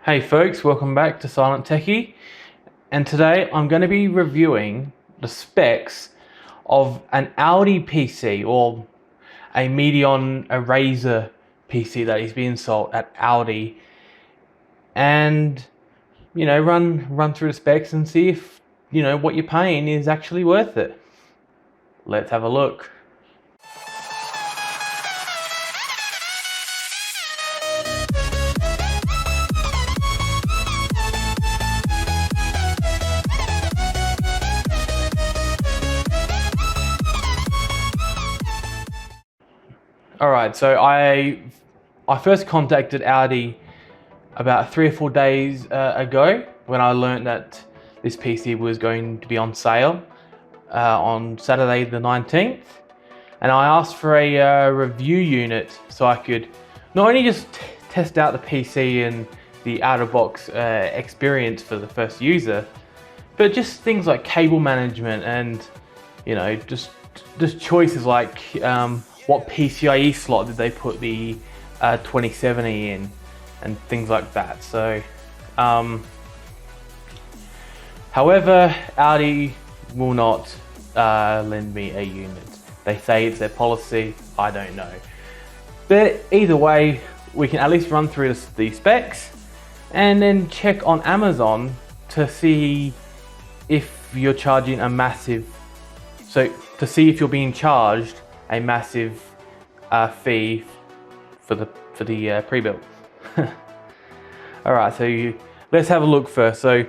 Hey folks, welcome back to Silent Techie, and today I'm going to be reviewing the specs of an Aldi PC, or a Medion Eraser PC that is being sold at Aldi, and run through the specs and see if what you're paying is actually worth it. Let's have a look. Alright, so I first contacted Aldi about 3 or 4 days ago when I learned that this PC was going to be on sale on Saturday the 19th, and I asked for a review unit so I could not only just test out the PC and the out-of-box experience for the first user, but just things like cable management and just choices like what PCIe slot did they put the 2070 in and things like that. So however, Aldi will not lend me a unit. They say it's their policy. I don't know, but either way, we can at least run through the specs and then check on Amazon to see if you're charging a massive, to see if you're being charged a massive fee for the pre-built. All right, so let's have a look first. So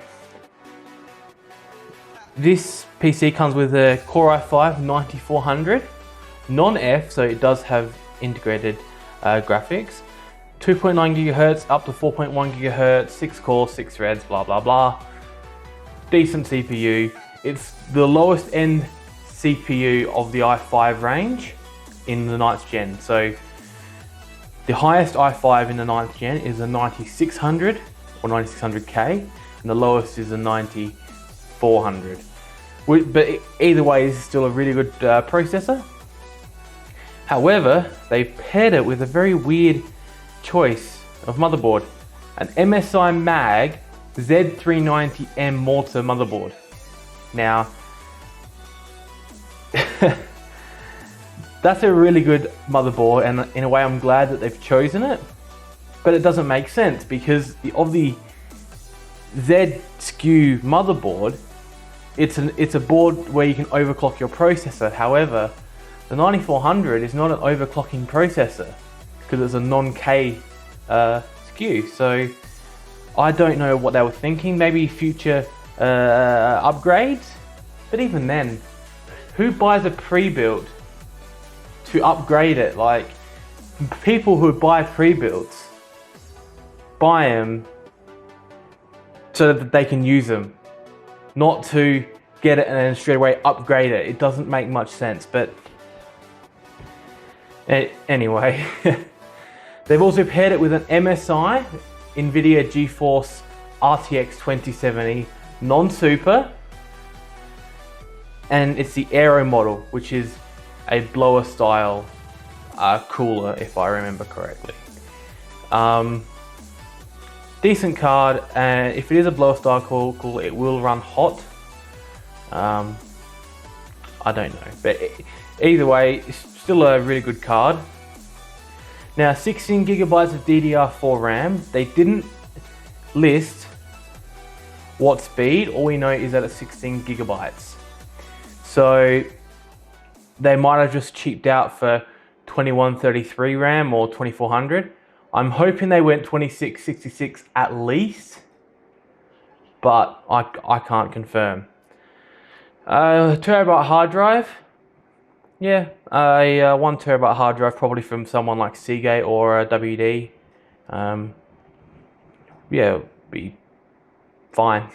this PC comes with a Core i5 9400 non-F, so it does have integrated graphics, 2.9 gigahertz up to 4.1 gigahertz, 6 cores, 6 threads, blah blah blah. Decent CPU. It's the lowest end CPU of the i5 range in the 9th gen. So the highest i5 in the 9th gen is a 9600 or 9600K, and the lowest is a 9400. But either way, it's still a really good processor. However, they've paired it with a very weird choice of motherboard, an MSI Mag Z390M Malta motherboard. Now, that's a really good motherboard, and in a way I'm glad that they've chosen it, but it doesn't make sense because of the Z SKU motherboard, it's a board where you can overclock your processor. However, the 9400 is not an overclocking processor because it's a non-K SKU. So I don't know what they were thinking. Maybe future upgrades, but even then, who buys a pre-built to upgrade it? Like, people who buy pre-builts buy them so that they can use them, not to get it and then straight away upgrade it. It doesn't make much sense. But anyway, they've also paired it with an MSI NVIDIA GeForce RTX 2070 non-super, and it's the Aero model, which is a blower style cooler, if I remember correctly. Decent card, and if it is a blower style cooler, it will run hot. I don't know, but either way, it's still a really good card. Now, 16 gigabytes of DDR4 RAM. They didn't list what speed. All we know is that it's 16 gigabytes. So they might have just cheaped out for 2133 RAM or 2400. I'm hoping they went 2666 at least, but I can't confirm. Terabyte hard drive. Yeah, a 1 terabyte hard drive, probably from someone like Seagate or WD. Yeah, it'll be fine.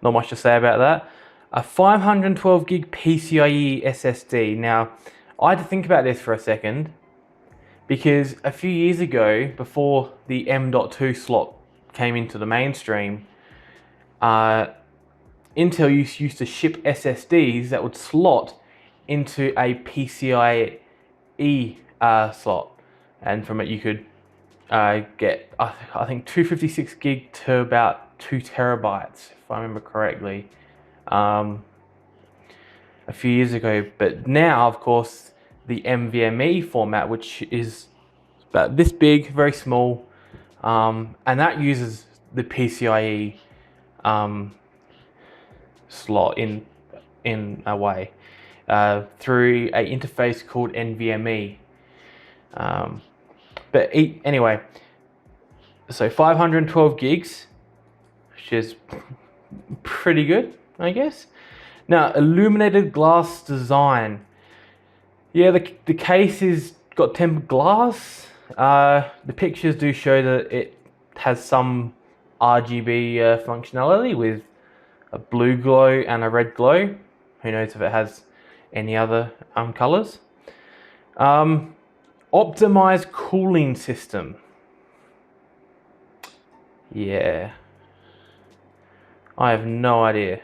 Not much to say about that. A 512 gig PCIe SSD. Now, I had to think about this for a second, because a few years ago, before the M.2 slot came into the mainstream, Intel used to ship SSDs that would slot into a PCIe slot, and from it you could get I think 256 gig to about 2 terabytes, if I remember correctly, a few years ago. But now, of course, the NVMe format, which is about this big, very small, and that uses the PCIe slot in a way through a interface called NVMe. But anyway, so 512 gigs, which is pretty good, I guess. Now, illuminated glass design. Yeah, the case is got tempered glass. The pictures do show that it has some RGB functionality with a blue glow and a red glow. Who knows if it has any other colors. Optimized cooling system. Yeah, I have no idea.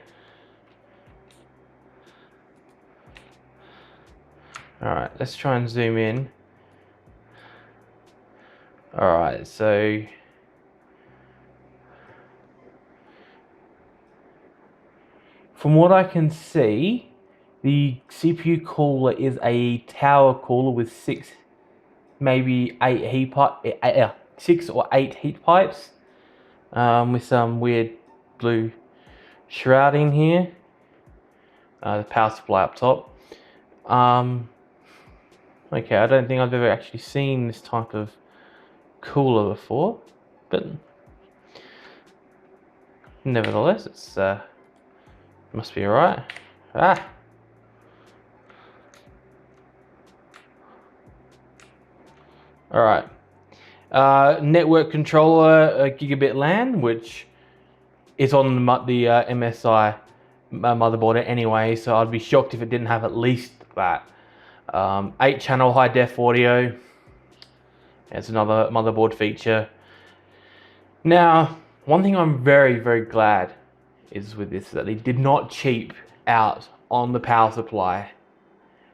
All right, let's try and zoom in. All right, so from what I can see, the CPU cooler is a tower cooler with 6 or 8 heat pipes, with some weird blue shrouding here. The power supply up top. Okay, I don't think I've ever actually seen this type of cooler before, but nevertheless, it's must be alright. Alright. Network controller, gigabit LAN, which is on the MSI motherboard anyway, so I'd be shocked if it didn't have at least that. 8-channel high def audio. It's another motherboard feature. Now, one thing I'm very, very glad is with this, that they did not cheap out on the power supply.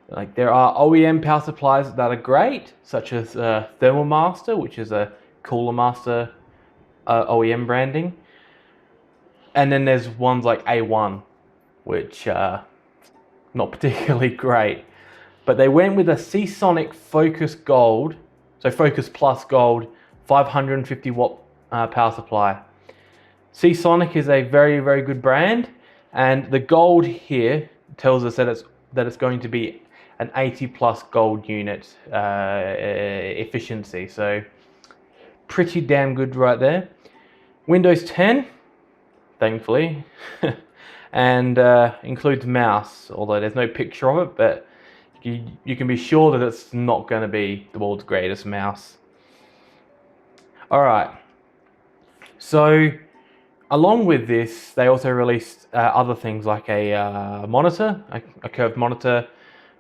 Like, there are OEM power supplies that are great, such as Thermal Master, which is a Cooler Master OEM branding. And then there's ones like A1, which not particularly great. But they went with a Seasonic Focus Gold, so Focus Plus Gold, 550 watt power supply. Seasonic is a very, very good brand, and the gold here tells us that it's going to be an 80 plus gold unit efficiency, so pretty damn good right there. Windows 10, thankfully, and includes mouse, although there's no picture of it, but you can be sure that it's not going to be the world's greatest mouse. Alright, so along with this, they also released other things like a monitor, a curved monitor,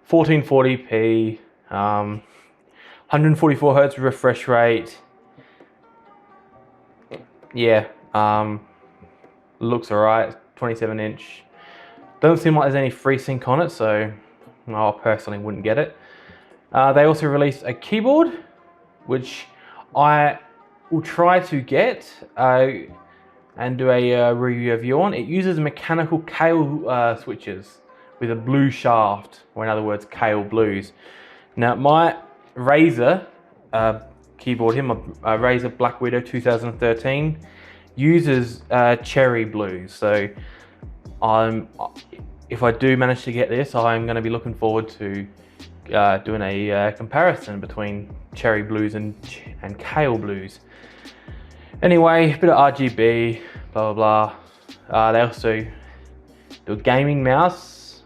1440p, 144 Hz refresh rate. Yeah, looks alright, 27 inch. Doesn't seem like there's any FreeSync on it, so I personally wouldn't get it. They also released a keyboard, which I will try to get and do a review on. It uses mechanical Kailh switches with a blue shaft, or in other words, Kailh blues. Now, my Razer keyboard here, my Razer Black Widow 2013, uses cherry blues. So if I do manage to get this, I'm going to be looking forward to doing a comparison between cherry blues and Kailh blues. Anyway, a bit of RGB, blah blah blah. They also do a gaming mouse,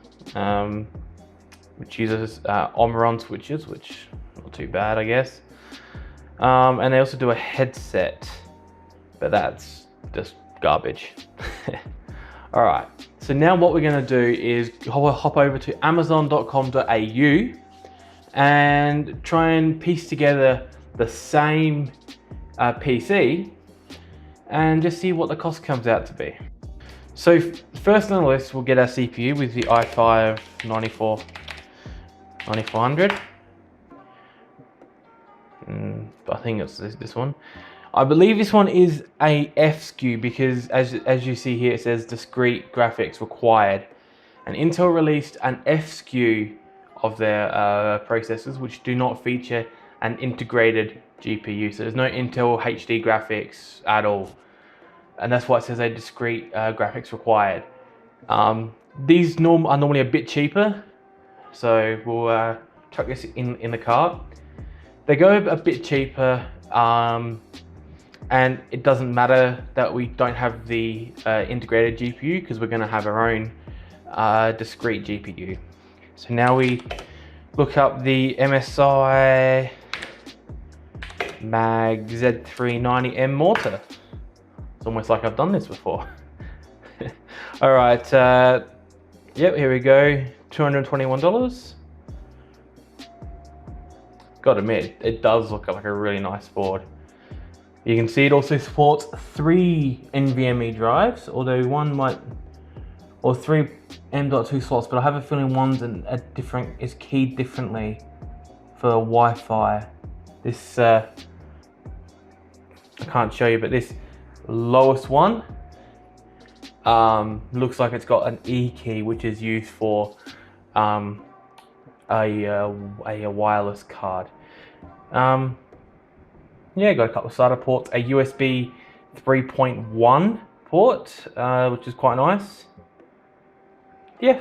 which uses Omron switches, which not too bad, I guess. And they also do a headset, but that's just garbage. All right, so now what we're gonna do is hop over to amazon.com.au and try and piece together the same PC and just see what the cost comes out to be. So first on the list, we'll get our CPU with the i5 9400. I think think it's this one. I believe this one is a F SKU because as you see here, it says discrete graphics required. And Intel released an F SKU of their processors which do not feature an integrated GPU. So there's no Intel HD graphics at all. And that's why it says a discrete graphics required. These are normally a bit cheaper. So we'll chuck this in the cart. They go a bit cheaper, and it doesn't matter that we don't have the integrated GPU because we're going to have our own discrete GPU. So now we look up the MSI Mag Z390M mortar. It's almost like I've done this before. All right, yep, here we go, $221. Gotta admit, it does look like a really nice board. You can see it also supports 3 NVMe drives, although one might, or 3 M.2 slots, but I have a feeling one's is keyed differently for Wi-Fi. This, I can't show you, but this lowest one looks like it's got an E key, which is used for a wireless card. Yeah, got a couple of SATA ports, a USB 3.1 port, which is quite nice. Yeah,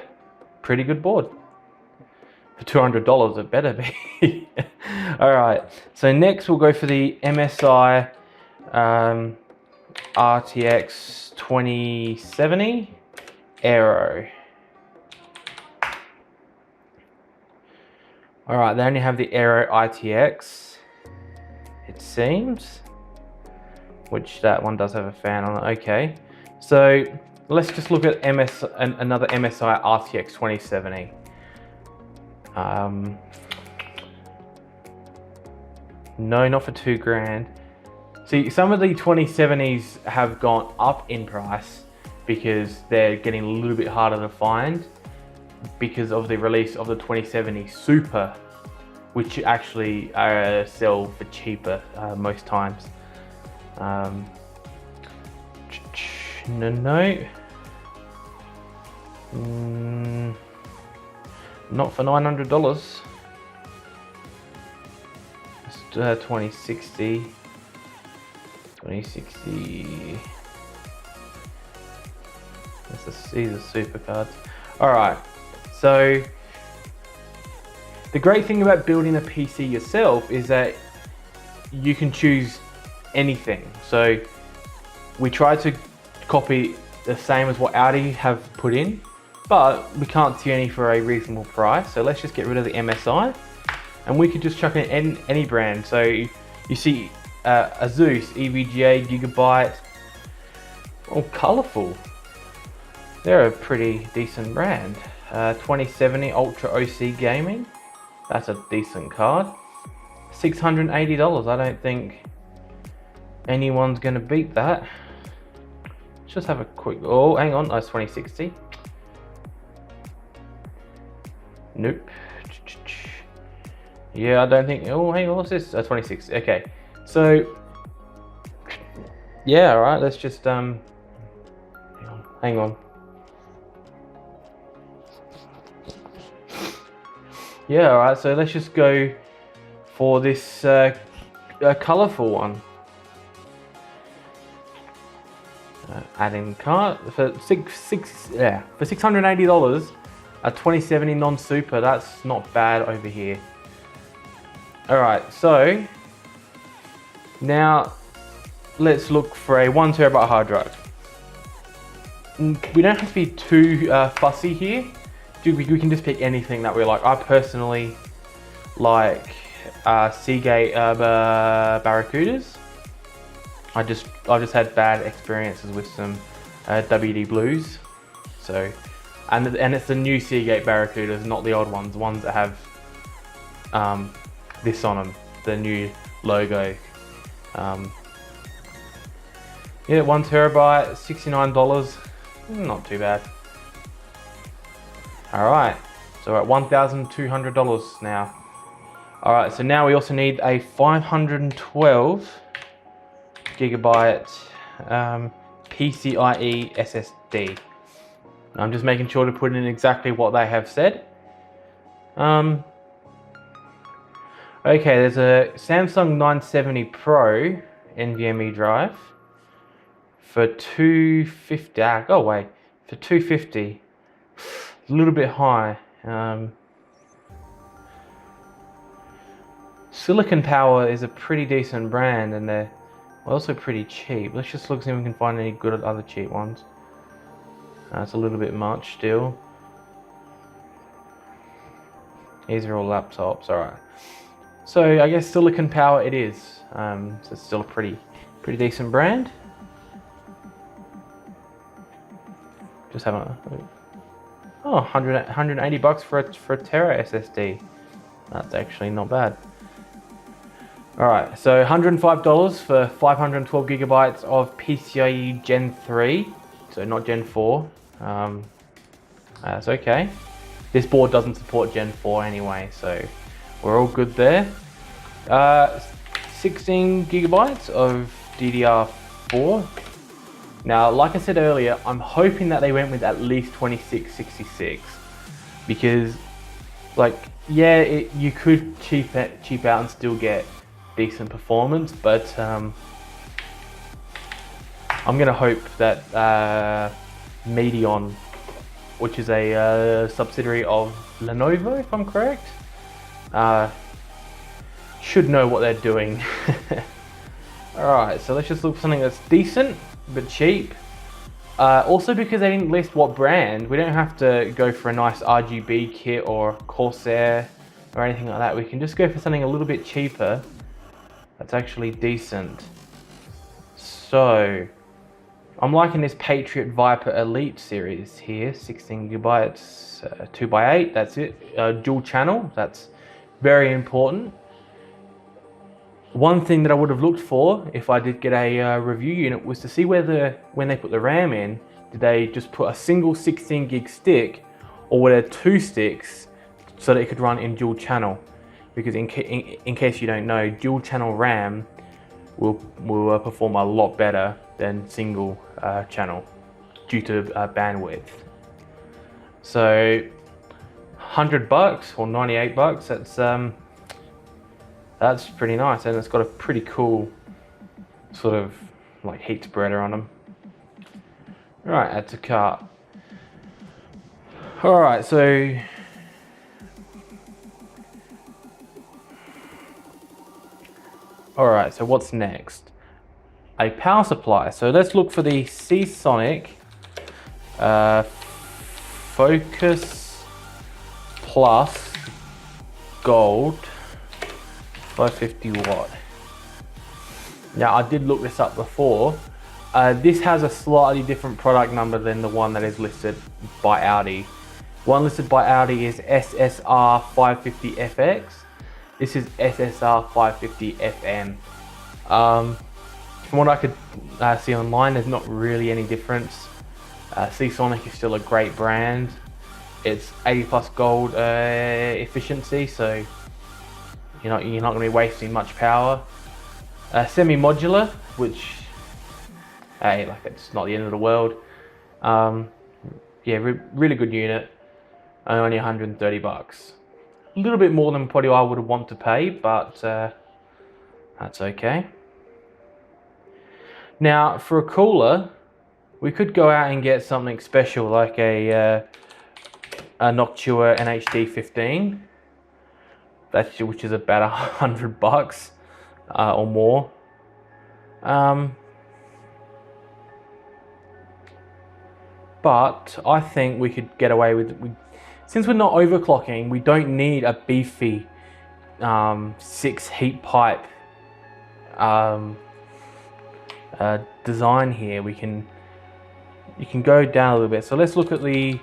pretty good board. For $200, it better be. All right, so next we'll go for the MSI R-Tx 2070 Aero. All right, they only have the Aero ITX, it seems, which that one does have a fan on it. Okay, so let's just look at another MSI R-Tx 2070. No, not for $2,000. See, some of the 2070s have gone up in price because they're getting a little bit harder to find because of the release of the 2070 Super, which actually sell for cheaper most times. Not for $900. It's 2060. 2060. These are super cards. All right, so the great thing about building a PC yourself is that you can choose anything. So we tried to copy the same as what Audi have put in, but we can't see any for a reasonable price. So let's just get rid of the MSI and we could just chuck in any brand. So you see Asus, EVGA, Gigabyte, all colorful. They're a pretty decent brand. 2070 Ultra OC Gaming, that's a decent card. $680, I don't think anyone's gonna beat that. Let's just have a quick, oh, hang on, that's 2060. Nope. Yeah, I don't think, oh, hang on, what's this? 2060, okay. So, yeah, all right, let's just, hang on. Yeah, all right, so let's just go for this colorful one. Adding cart for $680, a 2070 non-super. That's not bad over here. All right, so now let's look for a 1 terabyte hard drive. We don't have to be too fussy here. We can just pick anything that we like. I personally like Seagate Barracudas. I've just had bad experiences with some WD Blues. So, and it's the new Seagate Barracudas, not the old ones. The ones that have this on them, the new logo. Yeah, 1 terabyte, $69. Not too bad. All right, so we're at $1,200 now. All right, so now we also need a 512 gigabyte PCIe SSD. I'm just making sure to put in exactly what they have said. Okay, there's a Samsung 970 Pro NVMe drive for 250. Go away. For 250. A little bit high. Silicon Power is a pretty decent brand, and they're also pretty cheap. Let's just look see if we can find any good other cheap ones. It's a little bit much still. These are all laptops. All right. So I guess Silicon Power it is. So it's still a pretty decent brand. Just have a 180 bucks for a Tera SSD. That's actually not bad. All right, so $105 for 512 gigabytes of PCIe Gen 3, so not Gen 4. That's okay. This board doesn't support Gen 4 anyway, so we're all good there. 16 gigabytes of DDR4. Now, like I said earlier, I'm hoping that they went with at least 2666 because, like, yeah, you could cheap out and still get decent performance, but I'm gonna hope that Medion, which is a subsidiary of Lenovo, if I'm correct, should know what they're doing. Alright, so let's just look for something that's decent but cheap. Also, because they didn't list what brand, we don't have to go for a nice RGB kit or Corsair or anything like that. We can just go for something a little bit cheaper that's actually decent. So I'm liking this Patriot Viper Elite series here, 16 gigabytes, 2x8, that's it. Dual channel, that's very important. One thing that I would have looked for if I did get a review unit was to see whether when they put the RAM in, did they just put a single 16 gig stick or were there two sticks so that it could run in dual channel? Because in case you don't know, dual channel RAM will perform a lot better than single channel due to bandwidth. So 100 bucks or 98 bucks, that's pretty nice, and it's got a pretty cool sort of like heat spreader on them. Right, add to cart. All right, so alright, so what's next? A power supply. So let's look for the Seasonic Focus Plus Gold 550 watt. Now, I did look this up before. This has a slightly different product number than the one that is listed by Audi. One listed by Audi is SSR 550FX. This is SSR 550FM. From what I could see online, there's not really any difference. Seasonic is still a great brand. It's 80 plus gold efficiency, so you're not going to be wasting much power. Semi-modular, which, hey, like it's not the end of the world. Yeah, really good unit. Only 130 bucks. A little bit more than probably I would want to pay, but that's okay. Now, for a cooler, we could go out and get something special like a Noctua NHD 15. Which is about 100 bucks or more. But I think we could get away with, since we're not overclocking, we don't need a beefy 6 heat pipe design here. You can go down a little bit. So let's look at the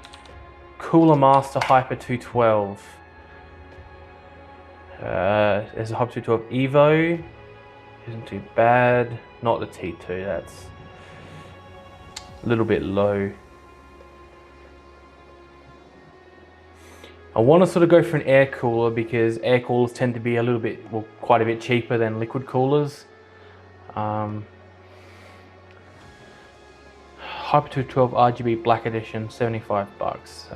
Cooler Master Hyper 212. There's a Hyper 212 Evo. Isn't too bad. Not the T2. That's a little bit low. I want to sort of go for an air cooler because air coolers tend to be a little bit, well, quite a bit cheaper than liquid coolers. Hyper 212 RGB Black Edition, 75 bucks.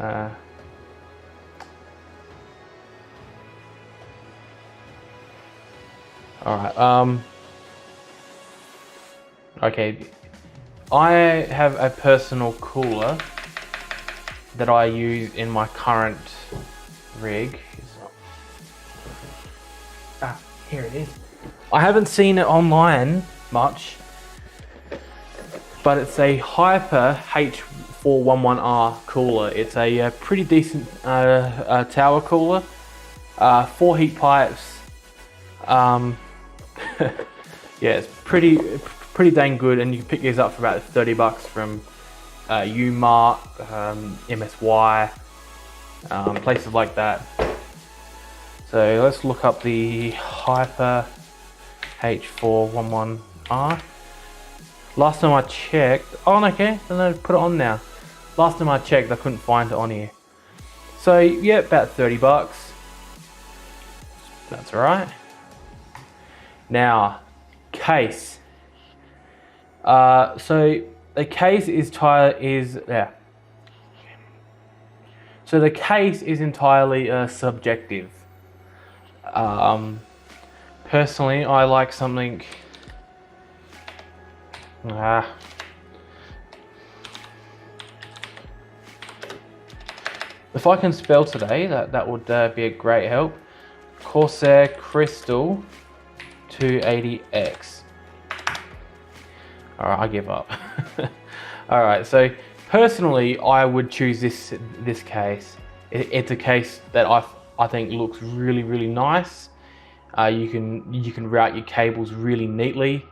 Alright, okay, I have a personal cooler that I use in my current rig. Here it is. I haven't seen it online much, but it's a Hyper H411R cooler. It's a pretty decent tower cooler, 4 heat pipes. Yeah, it's pretty dang good, and you can pick these up for about 30 bucks from Umart, MSY, places like that. So let's look up the Hyper H411R. Last time I checked, oh okay, then I put it on now. Last time I checked, I couldn't find it on here. So yeah, about 30 bucks. That's alright. Now, case. So the case is So the case is entirely subjective. Personally, I like something. If I can spell today, that would be a great help. Corsair Crystal 280X. Alright, I give up. Alright, so personally I would choose this case. It's a case that I think looks really nice. You can route your cables really neatly,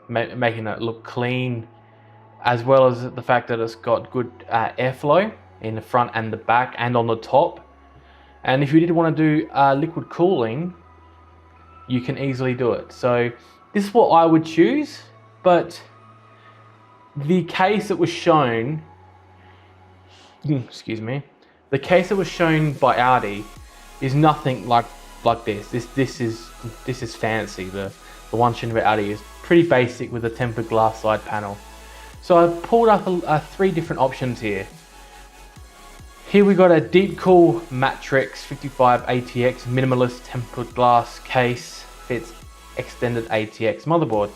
making it look clean, as well as the fact that it's got good airflow in the front and the back and on the top. And if you did want to do liquid cooling, you can easily do it. So this is what I would choose, but the case that was shown, excuse me, the case that was shown by Aldi is nothing like this. This is fancy. The one shown by Aldi is pretty basic with a tempered glass side panel. So I've pulled up 3 different options here. Here we got a Deep Cool Matrix 55 ATX minimalist tempered glass case, fits extended ATX motherboard,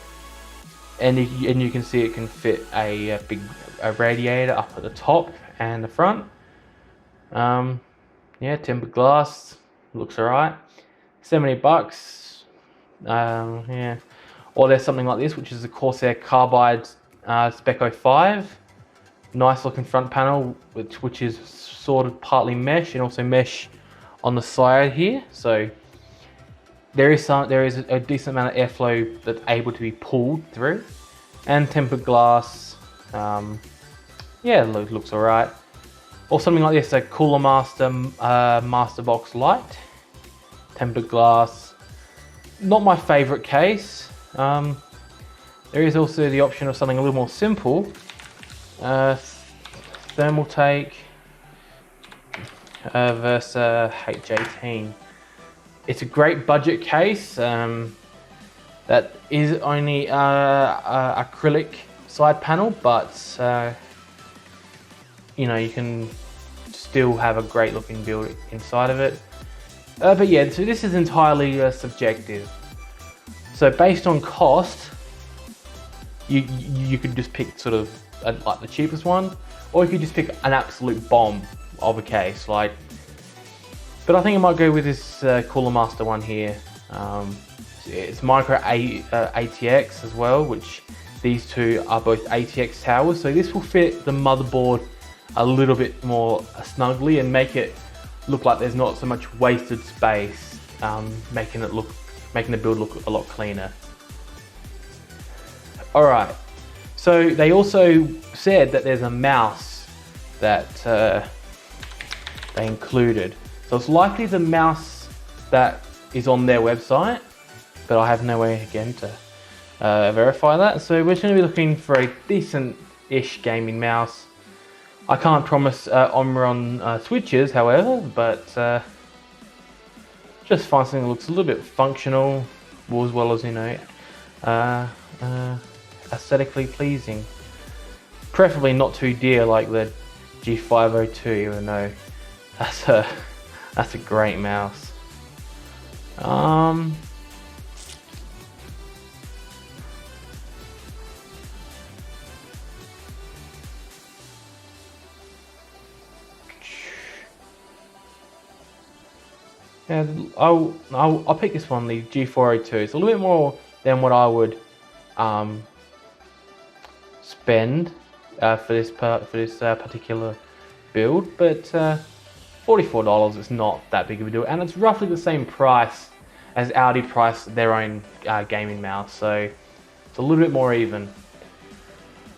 and you can see it can fit a big radiator up at the top and the front. Yeah, tempered glass, looks alright. 70 bucks. Yeah. Or there's something like this, which is a Corsair Carbide Spec 05. Nice looking front panel, which is sort of partly mesh and also mesh on the side here. So there is a decent amount of airflow that's able to be pulled through, and tempered glass. Yeah, looks alright. Or something like this, a Cooler Master Master Box Lite, tempered glass. Not my favorite case. There is also the option of something a little more simple. Thermal take Versa H18. It's a great budget case that is only acrylic side panel, but you know, you can still have a great looking build inside of it. But yeah, so this is entirely subjective. So based on cost, you could just pick sort of like the cheapest one, or you could just pick an absolute bomb of a case. But I think I might go with this Cooler Master one here. It's micro ATX as well, which these two are both ATX towers, so this will fit the motherboard a little bit more snugly and make it look like there's not so much wasted space, making the build look a lot cleaner. Alright, so they also said that there's a mouse that they included. So it's likely the mouse that is on their website, but I have no way again to verify that. So we're going to be looking for a decent-ish gaming mouse I can't promise Omron switches, however, but just find something that looks a little bit functional, as well as, you know, aesthetically pleasing. Preferably not too dear like the G502, even though that's a great mouse. Yeah, I'll pick this one, the G402. It's a little bit more than what I would spend for this particular build, but $44 is not that big of a deal, and it's roughly the same price as Audi priced their own gaming mouse, so it's a little bit more even.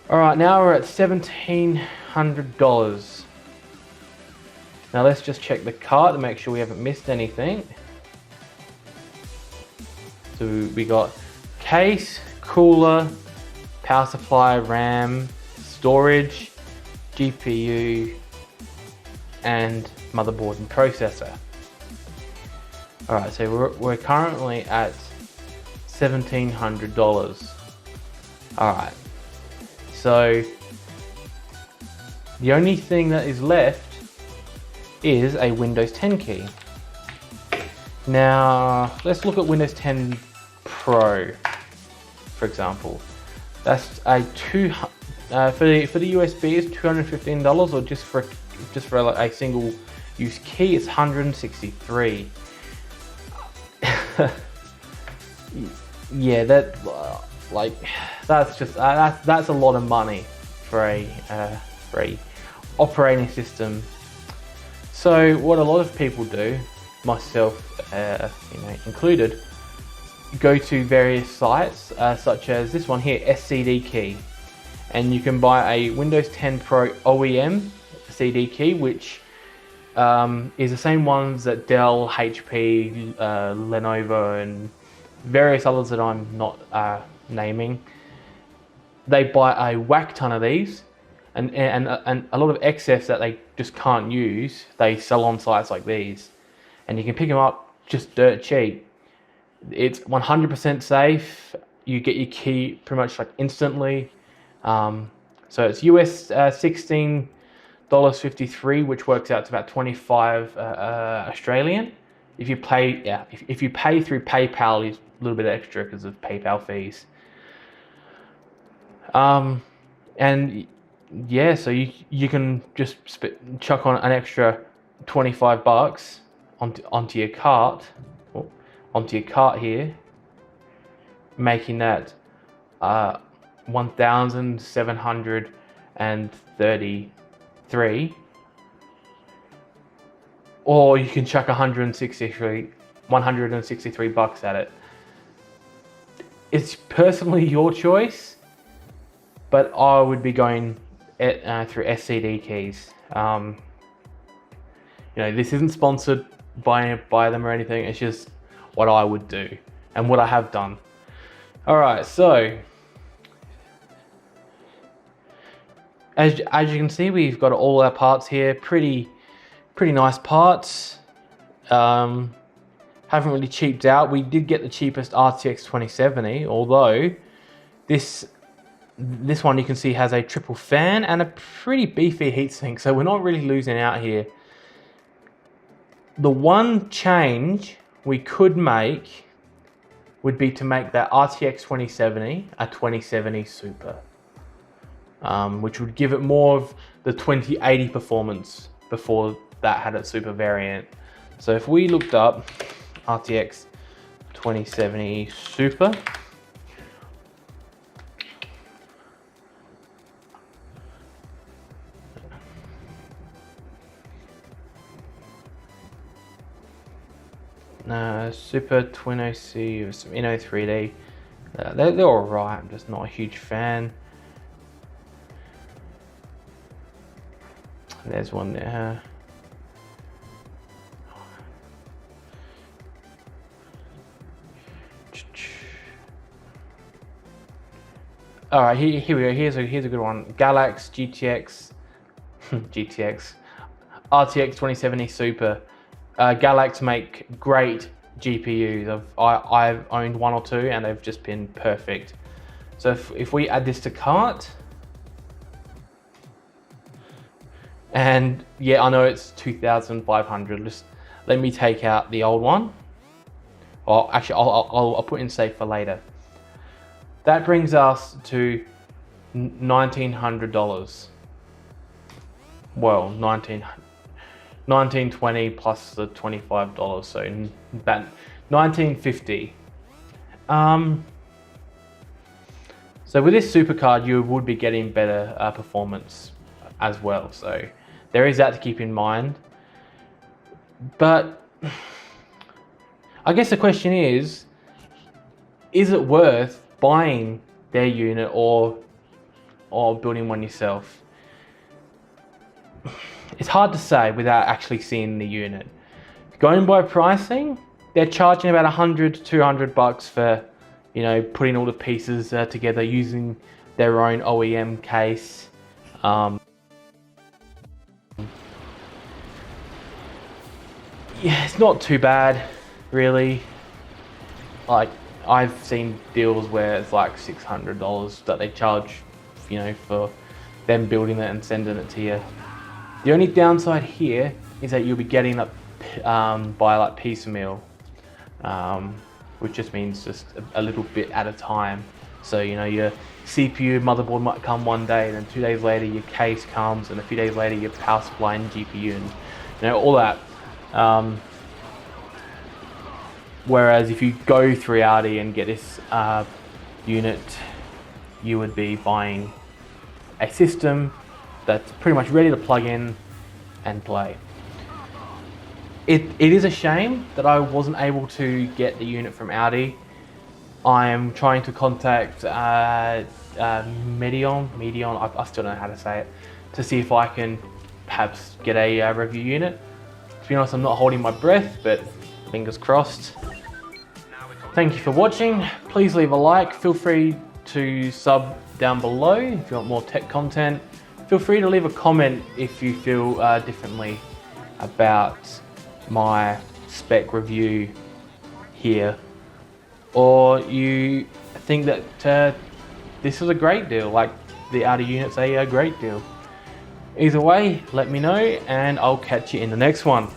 All right, now we're at $1,700. Now let's just check the cart to make sure we haven't missed anything. So we got case, cooler, power supply, RAM, storage, GPU, and motherboard and processor. All right, so we're currently at $1,700. All right, so the only thing that is left is a Windows 10 key. Now let's look at Windows 10 Pro, for example. That's a for the USB is $215, or just for a single use key it's $163. Yeah, that's a lot of money for a operating system. So what a lot of people do, myself included, go to various sites such as this one here, SCD Key, and you can buy a Windows 10 Pro OEM CD key, which is the same ones that Dell, HP, Lenovo, and various others that I'm not naming. They buy a whack ton of these, and a lot of excess that they just can't use, they sell on sites like these, and you can pick them up just dirt cheap. It's 100% safe. You get your key pretty much like instantly. So it's US $16.53, which works out to about 25 Australian. If you pay through PayPal, it's a little bit extra because of PayPal fees. And yeah, so you can just chuck on an extra 25 bucks onto your cart here, making that 1,733, or you can chuck 163 bucks at it. It's personally your choice, but I would be going through SCD keys. This isn't sponsored by them or anything. It's just what I would do and what I have done. All right, so as you can see, we've got all our parts here. Pretty nice parts. Haven't really cheaped out. We did get the cheapest RTX 2070, although this one you can see has a triple fan and a pretty beefy heatsink, so we're not really losing out here. The one change we could make would be to make that RTX 2070 a 2070 Super, which would give it more of the 2080 performance before that had its Super variant. So if we looked up RTX 2070 Super, Super Twin OC with some Inno 3D. They're alright, I'm just not a huge fan. There's one there. Alright, here we go. Here's a good one. Galax GTX GTX, RTX 2070 Super. Galax make great GPUs. I've owned one or two and they've just been perfect. So if we add this to cart, and yeah, I know it's 2,500. Just let me take out the old one. Or actually, I'll put in save for later. That brings us to $1,900. Well, 1920 plus the $25, so about $19.50. So with this supercard, you would be getting better performance as well. So there is that to keep in mind. But I guess the question is it worth buying their unit or building one yourself? It's hard to say without actually seeing the unit. Going by pricing, they're charging about 100 to 200 bucks for, you know, putting all the pieces together using their own OEM case. Yeah, it's not too bad, really. Like, I've seen deals where it's like $600 that they charge, you know, for them building it and sending it to you. The only downside here is that you'll be getting it by like piecemeal, which just means just a little bit at a time. So, you know, your CPU motherboard might come one day, and then 2 days later your case comes, and a few days later your power supply and GPU, and you know, all that. Whereas if you go through Aldi and get this unit, you would be buying a system that's pretty much ready to plug in and play. It is a shame that I wasn't able to get the unit from Aldi. I am trying to contact Medion, I still don't know how to say it, to see if I can perhaps get a review unit. To be honest, I'm not holding my breath, but fingers crossed. Thank you for watching. Please leave a like. Feel free to sub down below if you want more tech content. Feel free to leave a comment if you feel differently about my spec review here, or you think that this is a great deal, like the Aldi unit's a great deal. Either way, let me know and I'll catch you in the next one.